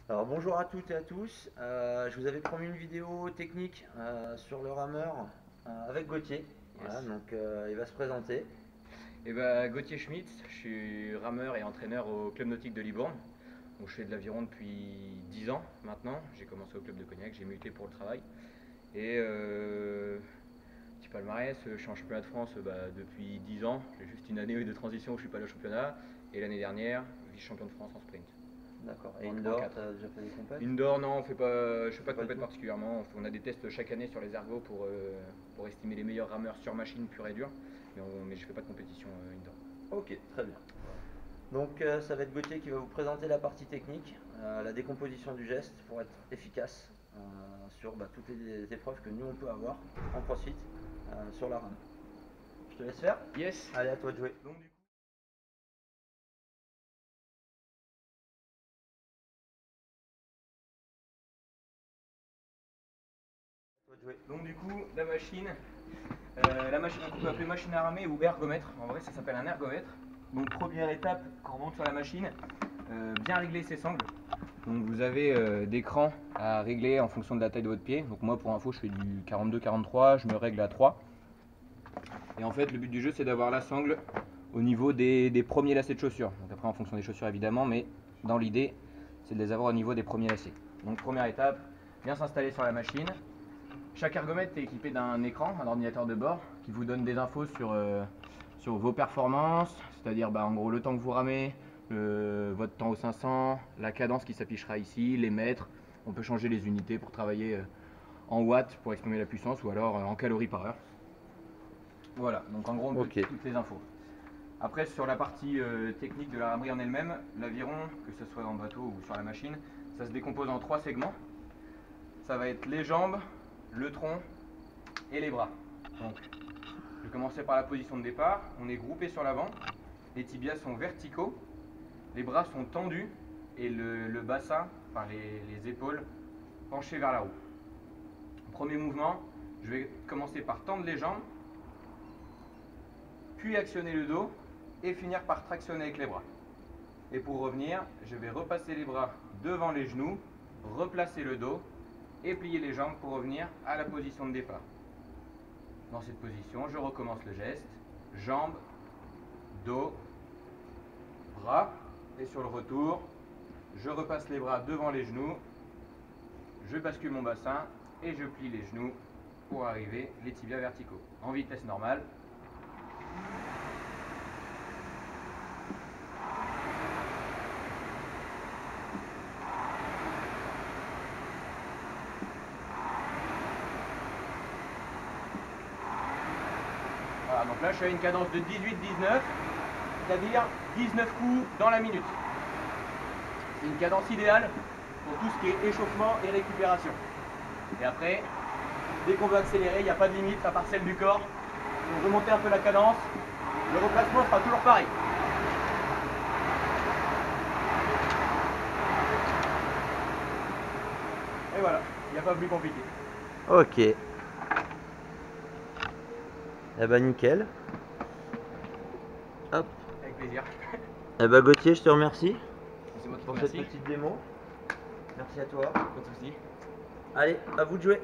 Alors bonjour à toutes et à tous. Je vous avais promis une vidéo technique sur le rameur avec Gauthier. Voilà, Yes. donc il va se présenter. Gauthier Schmitz, je suis rameur et entraîneur au club nautique de Libourne. Donc, je fais de l'aviron depuis 10 ans maintenant. J'ai commencé au club de Cognac, j'ai muté pour le travail. Et petit palmarès, je suis en championnat de France depuis 10 ans. J'ai juste une année de transition où je suis pas allé au championnat. Et l'année dernière, vice-champion de France en sprint. D'accord. Et En indoor, 3-4. tu as déjà fait des compètes? Indoor, non, je fais pas de Pas du compète tout. particulièrement. On a des tests chaque année sur les ergos pour estimer les meilleurs rameurs sur machine pure et dure. Mais je fais pas de compétition indoor. Ok, très bien. Donc ça va être Gauthier qui va vous présenter la partie technique, la décomposition du geste pour être efficace sur toutes les épreuves que nous on peut avoir en CrossFit sur la rame. Je te laisse faire. Yes. Allez, à toi de jouer. À toi de jouer. Donc du coup, la machine qu'on peut appeler machine à ramer ou ergomètre. En vrai, ça s'appelle un ergomètre. Donc première étape, quand on monte sur la machine, bien régler ses sangles. Donc vous avez des crans à régler en fonction de la taille de votre pied. Donc moi, pour info, je fais du 42-43, je me règle à 3. Et en fait, le but du jeu, c'est d'avoir la sangle au niveau des premiers lacets de chaussures. Donc après, en fonction des chaussures évidemment, mais dans l'idée, c'est de les avoir au niveau des premiers lacets. Donc première étape, bien s'installer sur la machine. Chaque ergomètre est équipé d'un écran, un ordinateur de bord, qui vous donne des infos sur vos performances, c'est-à-dire en gros le temps que vous ramez, votre temps au 500, la cadence qui s'affichera ici, les mètres. On peut changer les unités pour travailler en watts pour exprimer la puissance ou alors en calories par heure. Voilà, donc en gros on peut toutes les infos. Après sur la partie technique de la ramerie en elle-même, l'aviron, que ce soit en bateau ou sur la machine, ça se décompose en 3 segments. Ça va être les jambes, le tronc et les bras. Donc, je vais commencer par la position de départ. On est groupé sur l'avant, les tibias sont verticaux, les bras sont tendus et le bassin, enfin les épaules, penchées vers la roue. Premier mouvement, je vais commencer par tendre les jambes, puis actionner le dos et finir par tractionner avec les bras. Et pour revenir, je vais repasser les bras devant les genoux, replacer le dos et plier les jambes pour revenir à la position de départ. Dans cette position, je recommence le geste, jambes, dos, bras, et sur le retour, je repasse les bras devant les genoux, je bascule mon bassin et je plie les genoux pour arriver les tibias verticaux. En vitesse normale. Voilà, donc là je suis à une cadence de 18-19, c'est-à-dire 19 coups dans la minute. C'est une cadence idéale pour tout ce qui est échauffement et récupération. Et après, dès qu'on veut accélérer, il n'y a pas de limite à part celle du corps. Si on veut monter un peu la cadence, le replacement sera toujours pareil. Et voilà, il n'y a pas plus compliqué. Ok. Eh ben nickel. Hop. Avec plaisir. Eh ben Gauthier, je te remercie C'est moi qui te pour cette remercie. petite démo. Merci à toi. Pas de soucis. Allez, à vous de jouer.